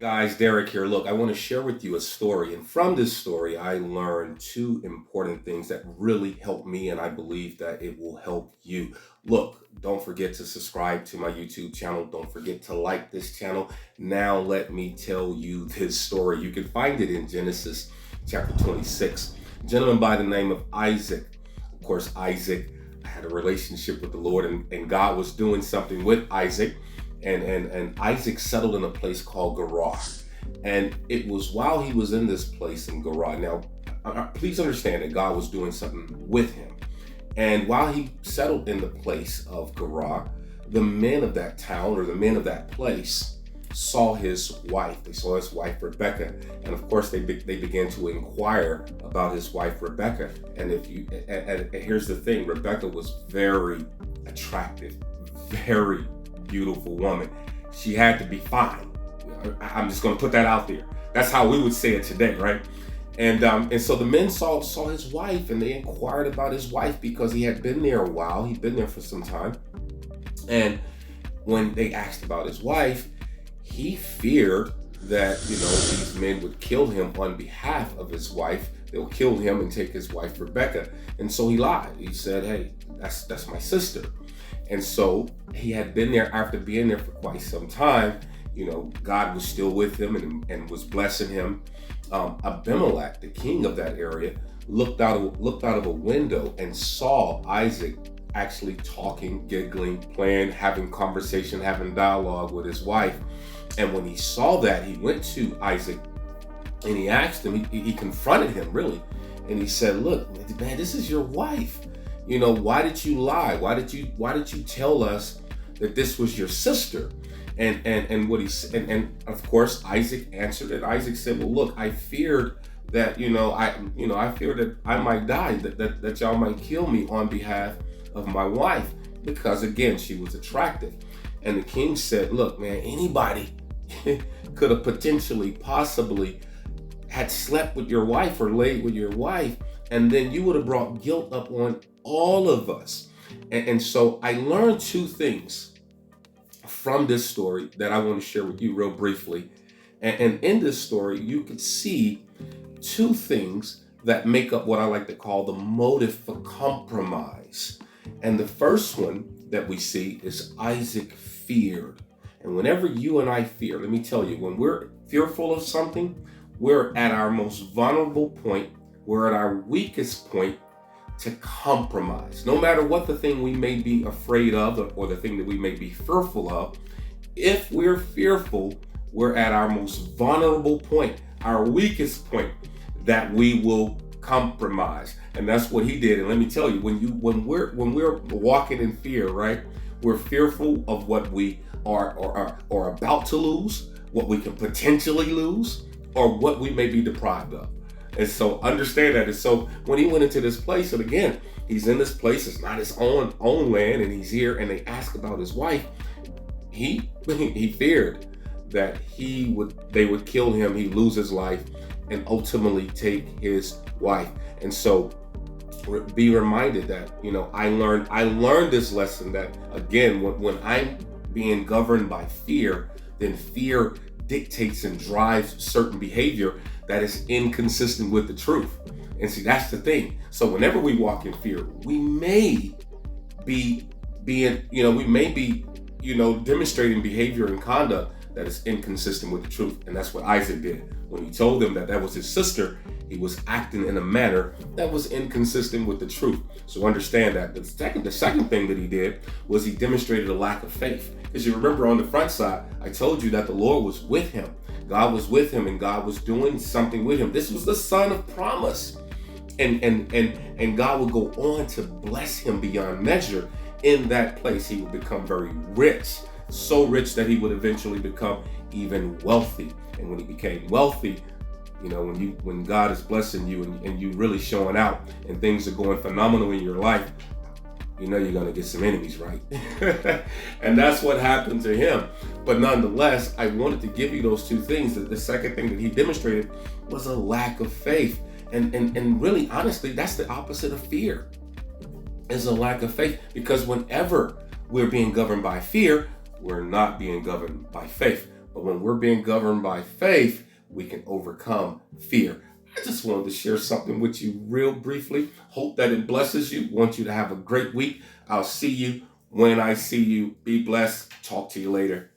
Guys, Derek here. Look, I want to share with you a story. And from this story, I learned two important things that really helped me, and I believe that it will help you. Look, don't forget to subscribe to my YouTube channel. Don't forget to like this channel. Now, let me tell you this story. You can find it in Genesis chapter 26. A gentleman by the name of Isaac. Of course, Isaac had a relationship with the Lord, and God was doing something with Isaac. And Isaac settled in a place called Gerar. And it was while he was in this place in Gerar. Now, please understand that God was doing something with him. And while he settled in the place of Gerar, the men of that town or the men of that place saw his wife. They saw his wife Rebecca, and of course they began to inquire about his wife Rebecca. And here's the thing: Rebecca was very attractive, very beautiful woman. She had to be fine. I'm just going to put that out there. That's how we would say it today, right? And so the men saw his wife, and they inquired about his wife because he had been there a while. He'd been there for some time. And when they asked about his wife, he feared that, these men would kill him on behalf of his wife. They'll kill him and take his wife Rebecca. And so he lied. He said, "Hey, that's my sister." And so he had been there. After being there for quite some time, God was still with him and was blessing him. Abimelech, the king of that area, looked out of a window and saw Isaac actually talking, giggling, playing, having conversation, having dialogue with his wife. And when he saw that, he went to Isaac and he asked him, he confronted him really. And he said, "Look, man, this is your wife. Why did you lie? Why did you tell us that this was your sister?" And what he said, and of course Isaac answered it. Isaac said, "Well, look, I feared that I feared that I might die, that y'all might kill me on behalf of my wife, because again she was attractive." And the king said, "Look, man, anybody could have possibly had slept with your wife or laid with your wife, and then you would have brought guilt up on all of us." And so I learned two things from this story that I want to share with you real briefly. And in this story, you could see two things that make up what I like to call the motive for compromise. And the first one that we see is Isaac feared. And whenever you and I fear, let me tell you, when we're fearful of something, we're at our most vulnerable point, we're at our weakest point to compromise. No matter what the thing we may be afraid of or the thing that we may be fearful of, if we're fearful, we're at our most vulnerable point, our weakest point, that we will compromise. And that's what he did. And let me tell you, when we're walking in fear, right? We're fearful of what we are about to lose, what we can potentially lose, or what we may be deprived of. And so understand that. And so when he went into this place, and again, he's in this place, it's not his own land, and he's here, and they ask about his wife, he feared that they would kill him, he'd lose his life, and ultimately take his wife. And so be reminded that, I learned this lesson that, again, when I'm being governed by fear, then fear dictates and drives certain behavior that is inconsistent with the truth. And see, that's the thing. So whenever we walk in fear, we may be demonstrating behavior and conduct that is inconsistent with the truth. And that's what Isaac did. When he told them that was his sister, he was acting in a manner that was inconsistent with the truth. So understand that. The second thing that he did was he demonstrated a lack of faith. Because you remember on the front side, I told you that the Lord was with him. God was with him, and God was doing something with him. This was the son of promise. And God would go on to bless him beyond measure. In that place, he would become very rich. So rich that he would eventually become even wealthy. And when he became wealthy, when God is blessing you and you really showing out and things are going phenomenal in your life, you're going to get some enemies, right? And that's what happened to him. But nonetheless, I wanted to give you those two things. The second thing that he demonstrated was a lack of faith. And really, honestly, that's the opposite of fear, is a lack of faith. Because whenever we're being governed by fear, we're not being governed by faith. But when we're being governed by faith, we can overcome fear. I just wanted to share something with you real briefly. Hope that it blesses you. Want you to have a great week. I'll see you when I see you. Be blessed. Talk to you later.